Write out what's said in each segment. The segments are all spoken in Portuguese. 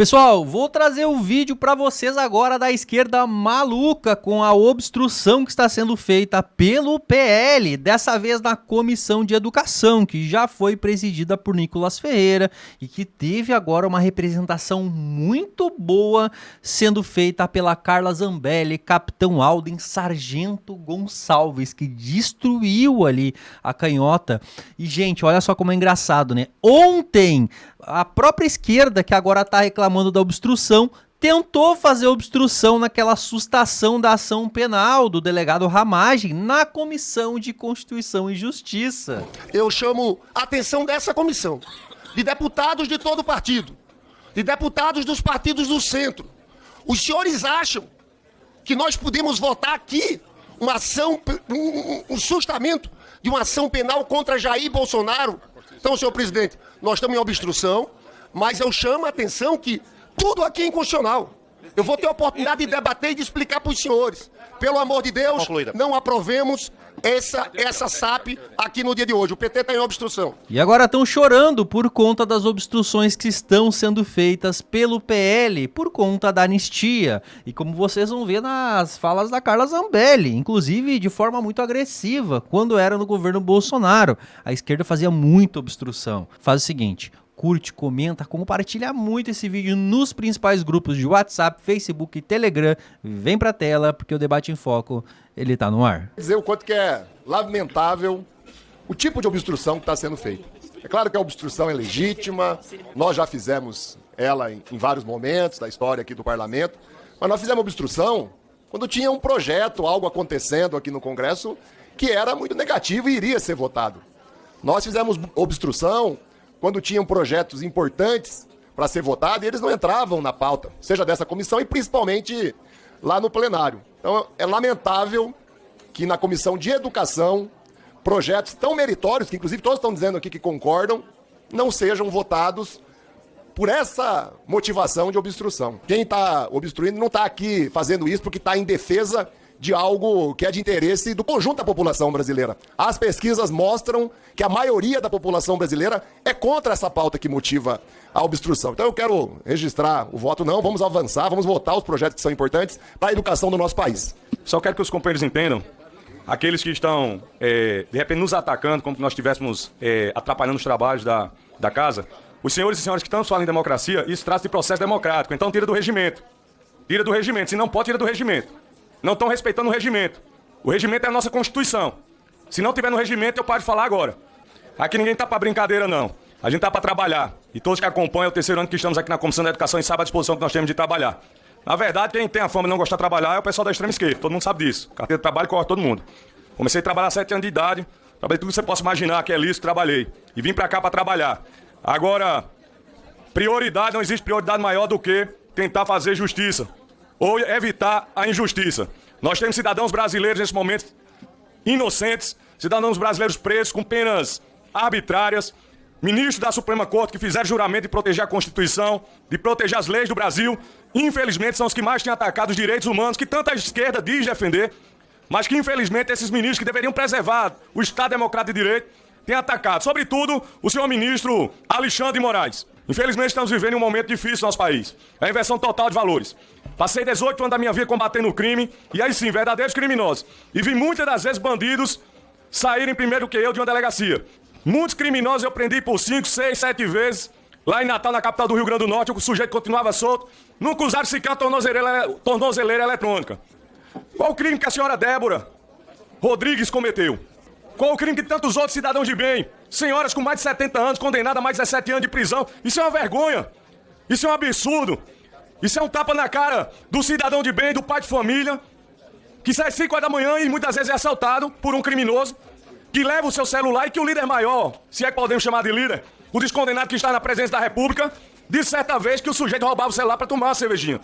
Pessoal, vou trazer o vídeo para vocês agora da esquerda maluca com a obstrução que está sendo feita pelo PL, dessa vez na Comissão de Educação, que já foi presidida por Nicolas Ferreira e que teve agora uma representação muito boa sendo feita pela Carla Zambelli, Capitão Alden, Sargento Gonçalves, que destruiu ali a canhota. E, gente, olha só como é engraçado, né? Ontem, a própria esquerda, que agora tá reclamando da obstrução, tentou fazer obstrução naquela sustação da ação penal do delegado Ramagem na Comissão de Constituição e Justiça. Eu chamo a atenção dessa comissão, de deputados de todo o partido, de deputados dos partidos do centro. Os senhores acham que nós podemos votar aqui uma ação, um sustamento de uma ação penal contra Jair Bolsonaro? Então, senhor presidente, nós estamos em obstrução, mas eu chamo a atenção que tudo aqui é inconstitucional. Eu vou ter a oportunidade de debater e de explicar para os senhores. Pelo amor de Deus, não aprovemos essa SAP aqui no dia de hoje. O PT está em obstrução. E agora estão chorando por conta das obstruções que estão sendo feitas pelo PL, por conta da anistia. E como vocês vão ver nas falas da Carla Zambelli, inclusive de forma muito agressiva, quando era no governo Bolsonaro. A esquerda fazia muita obstrução. Faz o seguinte: curte, comenta, compartilha muito esse vídeo nos principais grupos de WhatsApp, Facebook e Telegram. Vem pra tela, porque o Debate em Foco, ele tá no ar. Dizer o quanto que é lamentável o tipo de obstrução que está sendo feita. É claro que a obstrução é legítima, nós já fizemos ela em vários momentos da história aqui do parlamento, mas nós fizemos obstrução quando tinha um projeto, algo acontecendo aqui no Congresso, que era muito negativo e iria ser votado. Nós fizemos obstrução quando tinham projetos importantes para ser votado e eles não entravam na pauta, seja dessa comissão e principalmente lá no plenário. Então é lamentável que na Comissão de Educação, projetos tão meritórios, que inclusive todos estão dizendo aqui que concordam, não sejam votados por essa motivação de obstrução. Quem está obstruindo não está aqui fazendo isso porque está em defesa de algo que é de interesse do conjunto da população brasileira. As pesquisas mostram que a maioria da população brasileira é contra essa pauta que motiva a obstrução. Então eu quero registrar o voto não, vamos avançar, vamos votar os projetos que são importantes para a educação do nosso país. Só quero que os companheiros entendam, aqueles que estão, de repente, nos atacando, como se nós estivéssemos atrapalhando os trabalhos da casa, os senhores e senhoras que estão falando em democracia, isso trata de processo democrático, então tira do regimento. Tira do regimento, se não pode, tira do regimento. Não estão respeitando o regimento. O regimento é a nossa Constituição. Se não tiver no regimento, eu paro de falar agora. Aqui ninguém tá para brincadeira, não. A gente tá para trabalhar. E todos que acompanham o terceiro ano que estamos aqui na Comissão da Educação e sabem a disposição que nós temos de trabalhar. Na verdade, quem tem a fama de não gostar de trabalhar é o pessoal da extrema esquerda. Todo mundo sabe disso. Carteira de trabalho corre todo mundo. Comecei a trabalhar há 7 anos de idade. Trabalhei tudo que você possa imaginar que é lícito, trabalhei. E vim para cá para trabalhar. Agora, prioridade, não existe prioridade maior do que tentar fazer justiça. Ou evitar a injustiça. Nós temos cidadãos brasileiros nesse momento inocentes, cidadãos brasileiros presos com penas arbitrárias, ministros da Suprema Corte que fizeram juramento de proteger a Constituição, de proteger as leis do Brasil. Infelizmente são os que mais têm atacado os direitos humanos, que tanta esquerda diz defender, mas que infelizmente esses ministros que deveriam preservar o Estado Democrático de Direito têm atacado. Sobretudo o senhor ministro Alexandre de Moraes. Infelizmente estamos vivendo um momento difícil no nosso país. É a inversão total de valores. Passei 18 anos da minha vida combatendo o crime, e aí sim, verdadeiros criminosos. E vi muitas das vezes bandidos saírem primeiro que eu de uma delegacia. Muitos criminosos eu prendi por 5, 6, 7 vezes. Lá em Natal, na capital do Rio Grande do Norte, o sujeito continuava solto. Nunca usaram sequer a tornozeleira eletrônica. Qual o crime que a senhora Débora Rodrigues cometeu? Qual o crime que tantos outros cidadãos de bem, senhoras com mais de 70 anos, condenadas a mais de 17 anos de prisão? Isso é uma vergonha. Isso é um absurdo. Isso é um tapa na cara do cidadão de bem, do pai de família, que sai às 5 horas da manhã e muitas vezes é assaltado por um criminoso, que leva o seu celular e que o líder maior, se é que podemos chamar de líder, o descondenado que está na presença da República, disse certa vez que o sujeito roubava o celular para tomar uma cervejinha.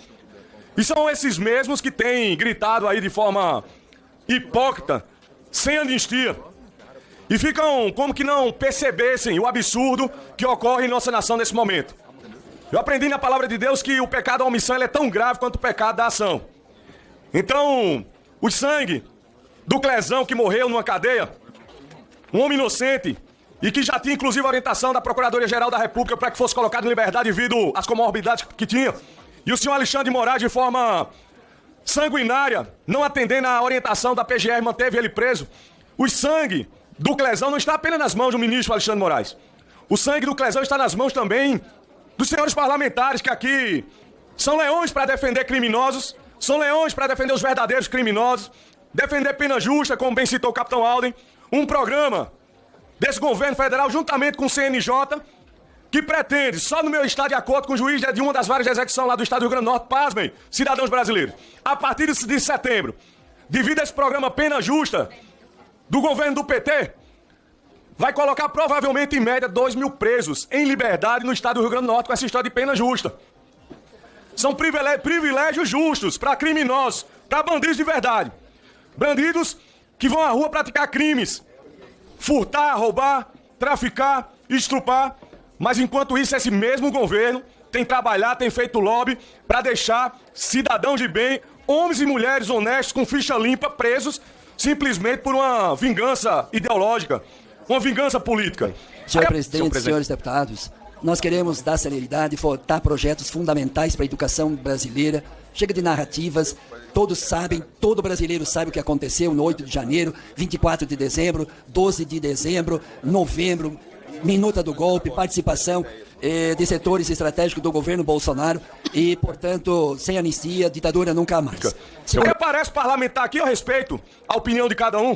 E são esses mesmos que têm gritado aí de forma hipócrita, sem anistia, e ficam como que não percebessem o absurdo que ocorre em nossa nação nesse momento. Eu aprendi na palavra de Deus que o pecado da omissão ele é tão grave quanto o pecado da ação. Então, o sangue do Clezão que morreu numa cadeia, um homem inocente, e que já tinha inclusive a orientação da Procuradoria-Geral da República para que fosse colocado em liberdade devido às comorbidades que tinha. E o senhor Alexandre de Moraes, de forma sanguinária, não atendendo à orientação da PGR, manteve ele preso. O sangue do Clezão não está apenas nas mãos do ministro Alexandre de Moraes. O sangue do Clezão está nas mãos também dos senhores parlamentares que aqui são leões para defender criminosos, são leões para defender os verdadeiros criminosos, defender pena justa, como bem citou o capitão Alden, um programa desse governo federal, juntamente com o CNJ, que pretende, só no meu estado, de acordo com o juiz de uma das várias execuções lá do estado do Rio Grande do Norte, pasmem, cidadãos brasileiros, a partir de setembro, devido a esse programa Pena Justa do governo do PT, vai colocar provavelmente em média 2.000 presos em liberdade no estado do Rio Grande do Norte com essa história de pena justa. São privilégios justos para criminosos, para bandidos de verdade. Bandidos que vão à rua praticar crimes, furtar, roubar, traficar, estrupar. Mas enquanto isso, esse mesmo governo tem trabalhado, tem feito lobby para deixar cidadãos de bem, homens e mulheres honestos com ficha limpa presos simplesmente por uma vingança ideológica, uma vingança política. Senhor presidente, senhores deputados, nós queremos dar celeridade e votar projetos fundamentais para a educação brasileira. Chega de narrativas, todos sabem, todo brasileiro sabe o que aconteceu no 8 de janeiro, 24 de dezembro, 12 de dezembro, novembro, minuta do golpe, participação de setores estratégicos do governo Bolsonaro e, portanto, sem anistia, ditadura nunca mais. Eu que apareço parlamentar aqui, eu respeito a opinião de cada um,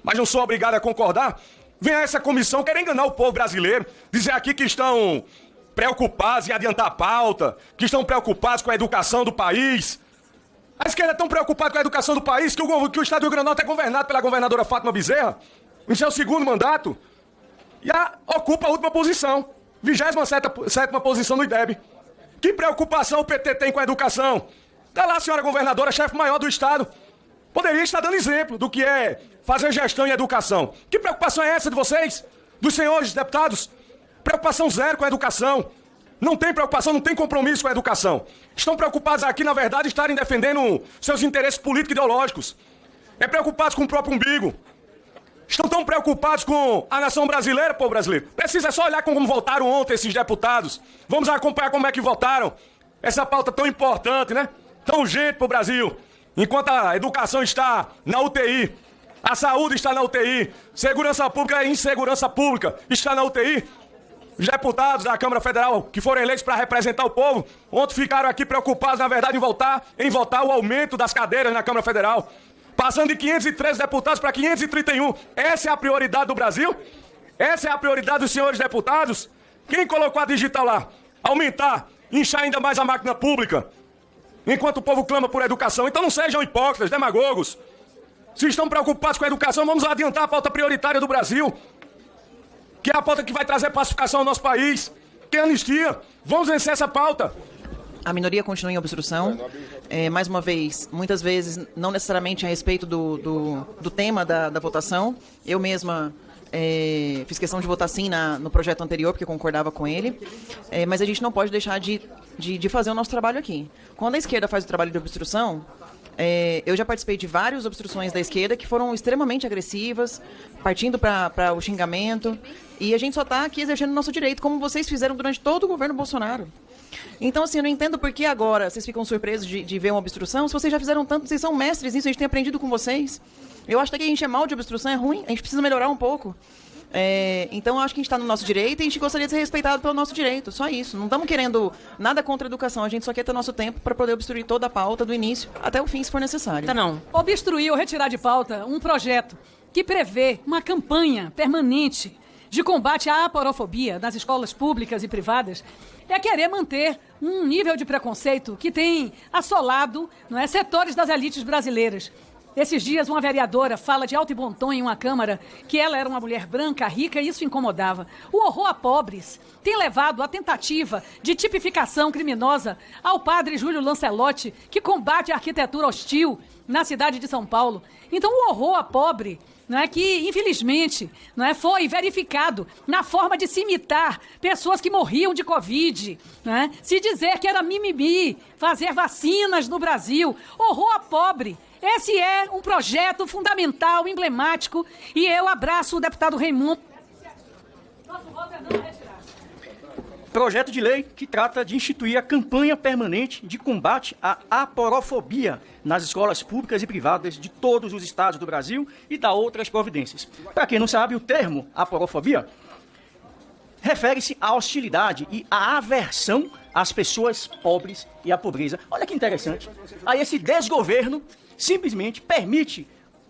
mas não sou obrigado a concordar. Vem essa comissão querer enganar o povo brasileiro, dizer aqui que estão preocupados em adiantar a pauta, que estão preocupados com a educação do país. A esquerda é tão preocupada com a educação do país que o estado do Rio Grande do Norte é governado pela governadora Fátima Bezerra, em seu segundo mandato, e ocupa a última posição, 27ª posição no IDEB. Que preocupação o PT tem com a educação? Está lá a senhora governadora, chefe maior do estado. Poderia estar dando exemplo do que é fazer gestão em educação. Que preocupação é essa de vocês? Dos senhores deputados? Preocupação zero com a educação. Não tem preocupação, não tem compromisso com a educação. Estão preocupados aqui, na verdade, estarem defendendo seus interesses políticos e ideológicos. É preocupados com o próprio umbigo. Estão tão preocupados com a nação brasileira, povo brasileiro. Precisa só olhar como votaram ontem esses deputados. Vamos acompanhar como é que votaram. Essa pauta tão importante, né? Tão urgente para o Brasil. Enquanto a educação está na UTI, a saúde está na UTI, segurança pública e insegurança pública está na UTI. Os deputados da Câmara Federal que foram eleitos para representar o povo, ontem ficaram aqui preocupados, na verdade, em votar o aumento das cadeiras na Câmara Federal. Passando de 513 deputados para 531. Essa é a prioridade do Brasil? Essa é a prioridade dos senhores deputados? Quem colocou a digital lá? Aumentar, inchar ainda mais a máquina pública, enquanto o povo clama por educação. Então não sejam hipócritas, demagogos. Se estão preocupados com a educação, vamos adiantar a pauta prioritária do Brasil, que é a pauta que vai trazer pacificação ao nosso país, que é a anistia. Vamos vencer essa pauta. A minoria continua em obstrução, mais uma vez, muitas vezes, não necessariamente a respeito do tema da votação. Eu mesma fiz questão de votar sim no projeto anterior, porque concordava com ele, mas a gente não pode deixar de fazer o nosso trabalho aqui. Quando a esquerda faz o trabalho de obstrução, eu já participei de várias obstruções da esquerda que foram extremamente agressivas, partindo para o xingamento, e a gente só está aqui exercendo o nosso direito, como vocês fizeram durante todo o governo Bolsonaro. Então, assim, eu não entendo por que agora vocês ficam surpresos de ver uma obstrução, se vocês já fizeram tanto, vocês são mestres nisso, a gente tem aprendido com vocês. Eu acho que a gente é mal de obstrução, é ruim, a gente precisa melhorar um pouco. Então, eu acho que a gente está no nosso direito e a gente gostaria de ser respeitado pelo nosso direito, só isso. Não estamos querendo nada contra a educação, a gente só quer ter nosso tempo para poder obstruir toda a pauta do início até o fim, se for necessário. Tá, não. Obstruir ou retirar de pauta um projeto que prevê uma campanha permanente de combate à aporofobia nas escolas públicas e privadas é querer manter um nível de preconceito que tem assolado, setores das elites brasileiras. Esses dias, uma vereadora fala de alto e bom tom em uma Câmara que ela era uma mulher branca, rica, e isso incomodava. O horror a pobres tem levado à tentativa de tipificação criminosa ao padre Júlio Lancelotti, que combate a arquitetura hostil na cidade de São Paulo. Então, o horror a pobre, que infelizmente foi verificado na forma de se imitar pessoas que morriam de Covid, se dizer que era mimimi, fazer vacinas no Brasil, horror a pobre. Esse é um projeto fundamental, emblemático, e eu abraço o deputado Raimundo. Nosso voto é não a retirar. Projeto de lei que trata de instituir a campanha permanente de combate à aporofobia nas escolas públicas e privadas de todos os estados do Brasil e da outras providências. Para quem não sabe, o termo aporofobia refere-se à hostilidade e à aversão às pessoas pobres e à pobreza. Olha que interessante. Aí esse desgoverno simplesmente permite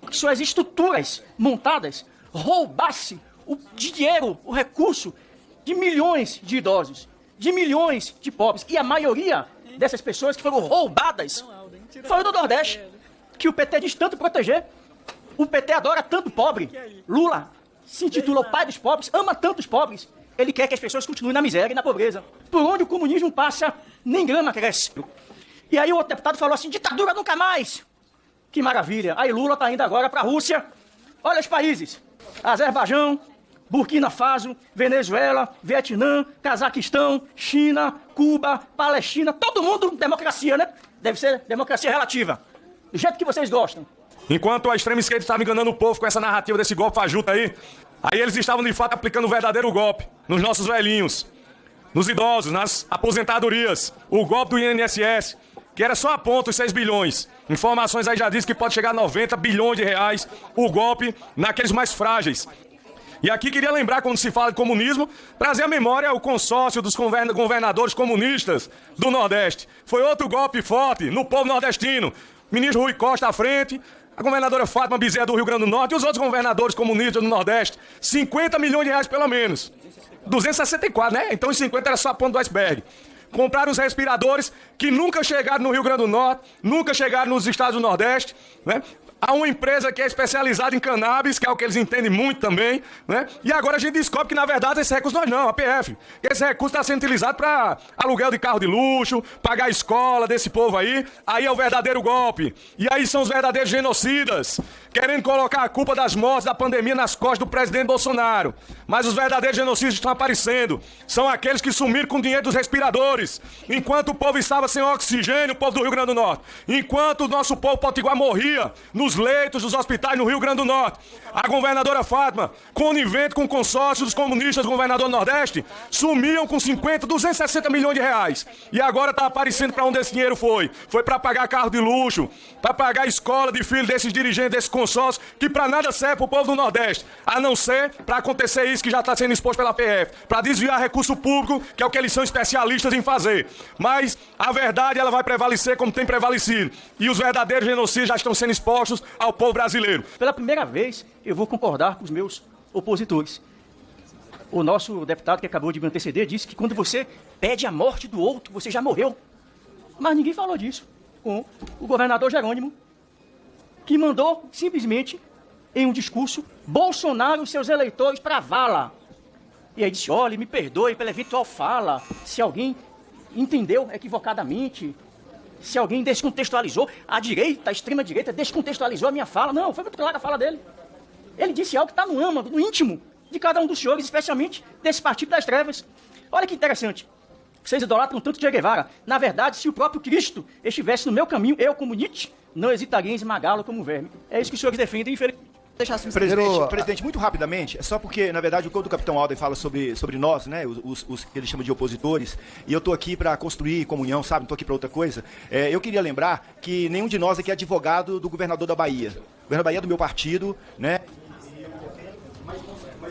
que suas estruturas montadas roubassem o dinheiro, o recurso de milhões de idosos, de milhões de pobres. E a maioria dessas pessoas que foram roubadas foi do Nordeste, que o PT diz tanto proteger. O PT adora tanto pobre. Lula se intitula o pai dos pobres, ama tanto os pobres. Ele quer que as pessoas continuem na miséria e na pobreza. Por onde o comunismo passa, nem grama cresce. E aí o outro deputado falou assim, ditadura nunca mais. Que maravilha. Aí Lula está indo agora para a Rússia. Olha os países. Azerbaijão, Burkina Faso, Venezuela, Vietnã, Cazaquistão, China, Cuba, Palestina. Todo mundo democracia, né? Deve ser democracia relativa. Do jeito que vocês gostam. Enquanto a extrema esquerda estava enganando o povo com essa narrativa desse golpe fajuto aí eles estavam de fato aplicando o verdadeiro golpe nos nossos velhinhos, nos idosos, nas aposentadorias. O golpe do INSS, que era só a ponta os 6 bilhões. Informações aí já dizem que pode chegar a 90 bilhões de reais o golpe naqueles mais frágeis. E aqui queria lembrar, quando se fala de comunismo, trazer à memória o consórcio dos governadores comunistas do Nordeste. Foi outro golpe forte no povo nordestino. Ministro Rui Costa à frente, a governadora Fátima Bezerra do Rio Grande do Norte e os outros governadores comunistas do Nordeste. 50 milhões de reais pelo menos. 264, né? Então os 50 era só a ponta do iceberg. Compraram os respiradores que nunca chegaram no Rio Grande do Norte, nunca chegaram nos estados do Nordeste, né? Há uma empresa que é especializada em cannabis, que é o que eles entendem muito também, né? E agora a gente descobre que, na verdade, esse recurso nós não, a PF. Esse recurso está sendo utilizado para aluguel de carro de luxo, pagar a escola desse povo aí. Aí é o verdadeiro golpe. E aí são os verdadeiros genocidas, querendo colocar a culpa das mortes da pandemia nas costas do presidente Bolsonaro. Mas os verdadeiros genocidas estão aparecendo. São aqueles que sumiram com o dinheiro dos respiradores. Enquanto o povo estava sem oxigênio, o povo do Rio Grande do Norte. Enquanto o nosso povo potiguar morria nos leitos dos hospitais no Rio Grande do Norte. A governadora Fátima, conivente com o consórcio dos comunistas do governador do Nordeste, sumiam com 260 milhões de reais. E agora está aparecendo para onde esse dinheiro foi. Foi para pagar carro de luxo, para pagar a escola de filho desses dirigentes desse consórcio, que para nada serve para o povo do Nordeste, a não ser para acontecer isso que já está sendo exposto pela PF, para desviar recurso público, que é o que eles são especialistas em fazer. Mas a verdade ela vai prevalecer como tem prevalecido. E os verdadeiros genocidas já estão sendo expostos ao povo brasileiro. Pela primeira vez, eu vou concordar com os meus opositores. O nosso deputado que acabou de me anteceder disse que quando você pede a morte do outro, você já morreu. Mas ninguém falou disso com o governador Jerônimo, que mandou simplesmente, em um discurso, Bolsonaro e seus eleitores para a vala. E aí disse, olha, me perdoe pela eventual fala, se alguém entendeu equivocadamente, se alguém descontextualizou, a extrema-direita descontextualizou a minha fala. Não, foi muito clara a fala dele. Ele disse algo que está no âmago, no íntimo de cada um dos senhores, especialmente desse Partido das Trevas. Olha que interessante. Vocês idolatram tanto Che Guevara. Na verdade, se o próprio Cristo estivesse no meu caminho, eu, como Nietzsche, não hesitaria em esmagá-lo como verme. É isso que os senhores defendem, infelizmente. Presidente, muito rapidamente, é só porque, na verdade, quando o capitão Alden fala sobre nós, né, os que ele chama de opositores, e eu estou aqui para construir comunhão, sabe, não estou aqui para outra coisa, eu queria lembrar que nenhum de nós aqui é advogado do governador da Bahia. O governador da Bahia é do meu partido, né?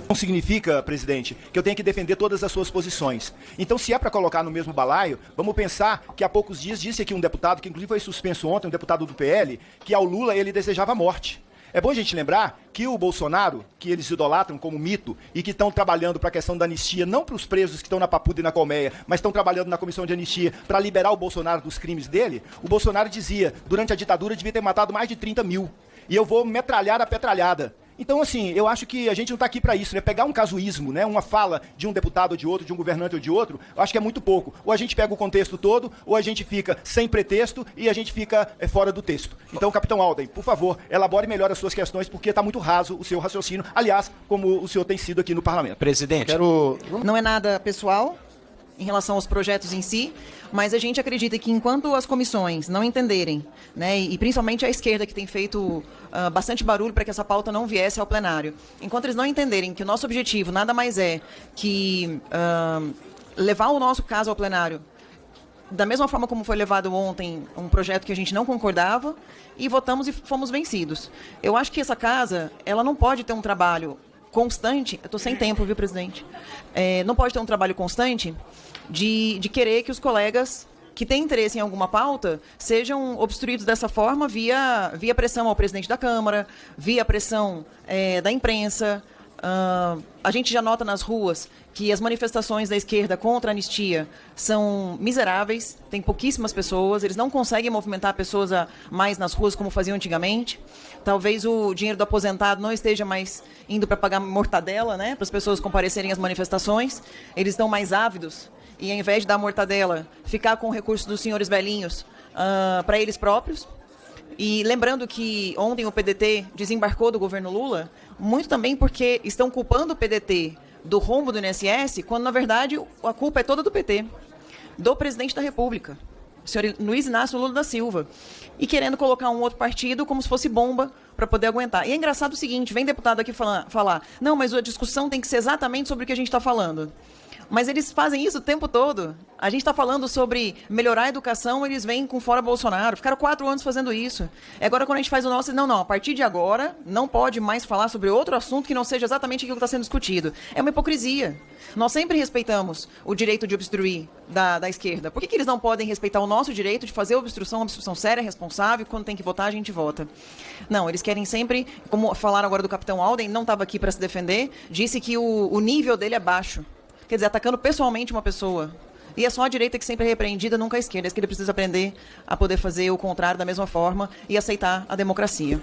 Não significa, presidente, que eu tenho que defender todas as suas posições. Então, se é para colocar no mesmo balaio, vamos pensar que há poucos dias disse aqui um deputado, que inclusive foi suspenso ontem, um deputado do PL, que ao Lula ele desejava a morte. É bom a gente lembrar que o Bolsonaro, que eles idolatram como mito e que estão trabalhando para a questão da anistia, não para os presos que estão na Papuda e na Colmeia, mas estão trabalhando na comissão de anistia para liberar o Bolsonaro dos crimes dele, o Bolsonaro dizia, durante a ditadura devia ter matado mais de 30 mil. E eu vou metralhar a petralhada. Então, assim, eu acho que a gente não está aqui para isso, né? Pegar um casuísmo, né? Uma fala de um deputado ou de outro, de um governante ou de outro, eu acho que é muito pouco. Ou a gente pega o contexto todo, ou a gente fica sem pretexto e a gente fica fora do texto. Então, capitão Alden, por favor, elabore melhor as suas questões, porque está muito raso o seu raciocínio, aliás, como o senhor tem sido aqui no parlamento. Presidente. Não é nada pessoal. em relação aos projetos em si, mas a gente acredita que enquanto as comissões não entenderem, né, e principalmente a esquerda que tem feito bastante barulho para que essa pauta não viesse ao plenário, enquanto eles não entenderem que o nosso objetivo nada mais é que levar o nosso caso ao plenário da mesma forma como foi levado ontem um projeto que a gente não concordava, e votamos e fomos vencidos. Eu acho que essa casa, ela não pode ter um trabalho constante, eu estou sem tempo, viu, presidente? Não pode ter um trabalho constante de querer que os colegas que têm interesse em alguma pauta sejam obstruídos dessa forma via pressão ao presidente da Câmara, via pressão da imprensa. A gente já nota nas ruas que as manifestações da esquerda contra a anistia são miseráveis, tem pouquíssimas pessoas, eles não conseguem movimentar pessoas mais nas ruas como faziam antigamente. Talvez o dinheiro do aposentado não esteja mais indo para pagar mortadela, né, para as pessoas comparecerem às manifestações. Eles estão mais ávidos e, ao invés de dar mortadela, ficar com o recurso dos senhores velhinhos para eles próprios. E lembrando que ontem o PDT desembarcou do governo Lula, muito também porque estão culpando o PDT do rombo do INSS, quando, na verdade, a culpa é toda do PT, do presidente da República, o senhor Luiz Inácio Lula da Silva, e querendo colocar um outro partido como se fosse bomba para poder aguentar. E é engraçado o seguinte, vem deputado aqui falar, não, mas a discussão tem que ser exatamente sobre o que a gente está falando. Mas eles fazem isso o tempo todo. A gente está falando sobre melhorar a educação, eles vêm com fora Bolsonaro. Ficaram 4 anos fazendo isso. E agora, quando a gente faz o nosso... Não, a partir de agora, não pode mais falar sobre outro assunto que não seja exatamente aquilo que está sendo discutido. É uma hipocrisia. Nós sempre respeitamos o direito de obstruir da esquerda. Por que eles não podem respeitar o nosso direito de fazer obstrução séria, responsável, quando tem que votar, a gente vota? Não, eles querem sempre... Como falaram agora do capitão Alden, não estava aqui para se defender, disse que o nível dele é baixo. Quer dizer, atacando pessoalmente uma pessoa. E é só a direita que sempre é repreendida, nunca a esquerda. A esquerda precisa aprender a poder fazer o contrário da mesma forma e aceitar a democracia.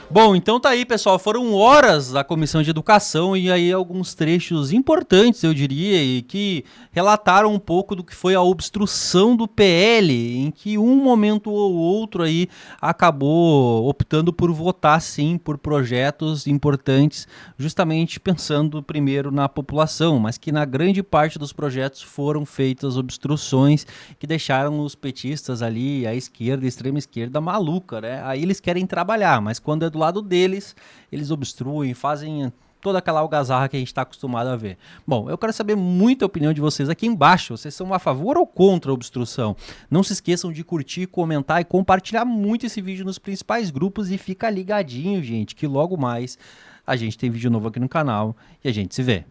Bom, então tá aí, pessoal, foram horas da Comissão de Educação e aí alguns trechos importantes, eu diria, e que relataram um pouco do que foi a obstrução do PL, em que um momento ou outro aí acabou optando por votar sim por projetos importantes, justamente pensando primeiro na população, mas que na grande parte dos projetos foram feitas obstruções que deixaram os petistas ali, a esquerda, a extrema esquerda maluca, né? Aí eles querem trabalhar, mas quando é do lado deles, eles obstruem, fazem toda aquela algazarra que a gente está acostumado a ver. Bom, eu quero saber muito a opinião de vocês aqui embaixo. Vocês são a favor ou contra a obstrução? Não se esqueçam de curtir, comentar e compartilhar muito esse vídeo nos principais grupos e fica ligadinho, gente, que logo mais a gente tem vídeo novo aqui no canal e a gente se vê.